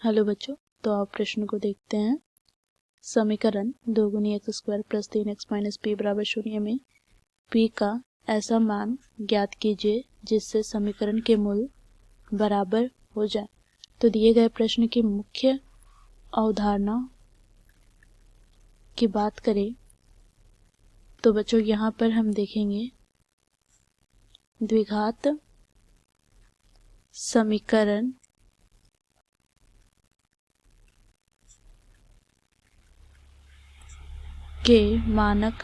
Hello बच्चों, तो आप प्रश्न को देखते हैं। समीकरण 2 गुनी x square plus 3x minus P बराबर 0 में p का ऐसा मान ज्ञात कीजिए जिससे समीकरण के मूल बराबर हो जाए। तो दिए गए प्रश्न की मुख्य अवधारणा की बात करें तो बच्चों यहाँ पर हम देखेंगे द्विघात समीकरण के मानक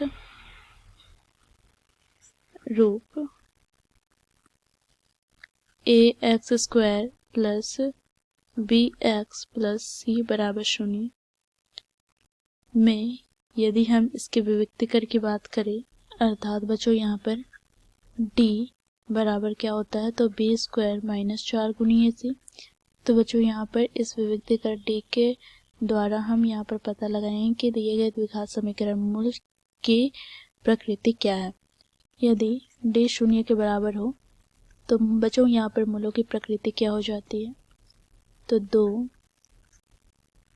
रूप ax square plus bx plus c बराबर 0 में यदि हम इसके विविक्तीकरण की बात करें, अर्थात बच्चों यहाँ पर d बराबर क्या होता है तो b स्क्वायर माइनस 4 गुनी ac। तो बच्चों यहाँ पर इस विविक्तीकरण d के द्वारा हम यहाँ पर पता लगाएंगे कि दिए गए द्विघात समीकरण मूल की प्रकृति क्या है। यदि d 0 के बराबर हो तो बच्चों यहाँ पर मूलों की प्रकृति क्या हो जाती है तो दो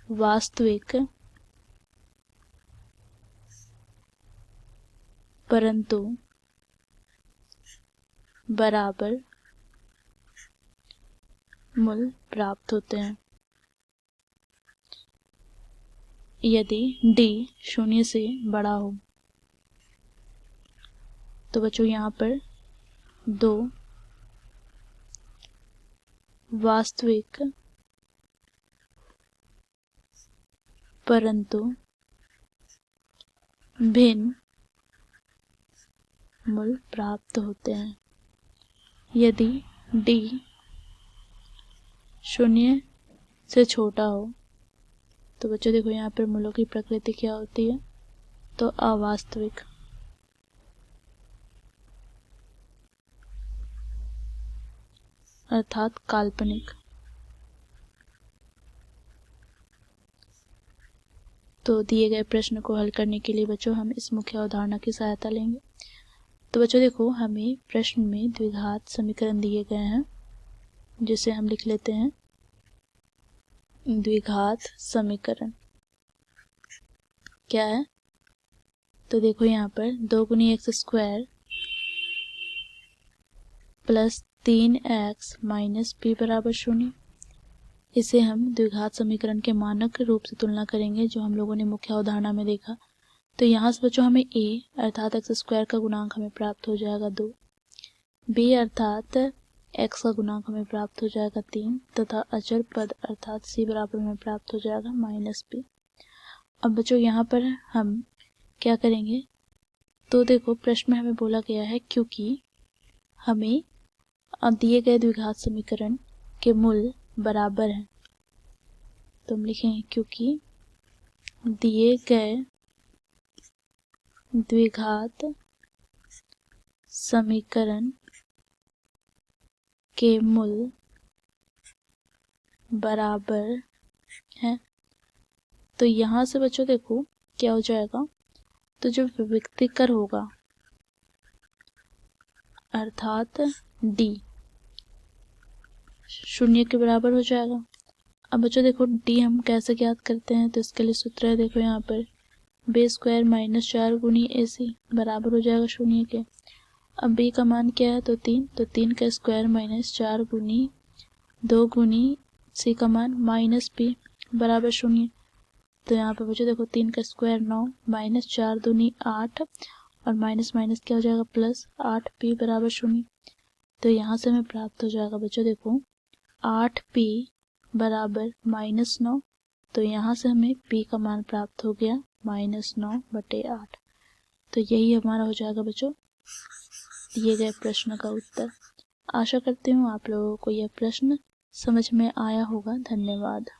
वास्तविक परंतु बराबर मूल प्राप्त होते हैं। यदि d 0 से बड़ा हो तो बच्चों यहाँ पर दो वास्तविक परंतु भिन्न मूल प्राप्त होते हैं। यदि d 0 से छोटा हो तो बच्चों देखो यहाँ पर मूलों की प्रकृति क्या होती है तो अवास्तविक। अर्थात काल्पनिक। तो दिए गए प्रश्न को हल करने के लिए बच्चों हम इस मुख्य अवधारणा की सहायता लेंगे। तो बच्चों देखो हमें प्रश्न में द्विघात समीकरण दिए गए हैं जिसे हम लिख लेते हैं द्विघात समीकरण क्या है तो देखो यहाँ पर 2 गुनी x square plus 3x minus P बराबर 0। इसे हम द्विघात समीकरण के मानक रूप से तुलना करेंगे जो हम लोगों ने मुख्य अवधारणा में देखा। तो यहाँ से बच्चों हमें a अर्थात एक्स स्क्वायर का गुणांक हमें प्राप्त हो जाएगा 2, b अर्थात x का गुणांक हमें प्राप्त हो जाएगा 3 तथा अचर पद अर्थात c बराबर हमें प्राप्त हो जाएगा माइनस p। अब बच्चों यहाँ पर हम क्या करेंगे तो देखो प्रश्न में हमें बोला गया है क्योंकि हमें दिए गए द्विघात समीकरण के मूल बराबर हैं तो हम लिखेंगे क्योंकि दिए गए द्विघात समीकरण के मूल बराबर है। तो यहाँ से बच्चों देखो क्या हो जाएगा तो जो विविक्तीकरण होगा अर्थात d 0 के बराबर हो जाएगा। अब बच्चों देखो d हम कैसे ज्ञात करते हैं तो इसके लिए सूत्र है देखो यहाँ पर b स्क्वायर माइनस 4 गुनी ac बराबर हो जाएगा 0 के। अब b का मान क्या है तो 3, तो 3 का स्क्वायर माइनस 4 गुनी 2 गुनी c का मान माइनस p बराबर 0। तो यहाँ पर बच्चों देखो 3 का स्क्वायर 9 माइनस 4 दूनी 8 और माइनस माइनस क्या हो जाएगा प्लस 8p बराबर 0। तो यहाँ से हमें प्राप्त हो जाएगा बच्चों देखो 8p बराबर माइनस 9। तो यहाँ से हमें p का मान प्राप्त हो गया -9/8। तो यही हमारा हो जाएगा बच्चों दिए गए प्रश्न का उत्तर। आशा करती हूँ आप लोगों को यह प्रश्न समझ में आया होगा। धन्यवाद।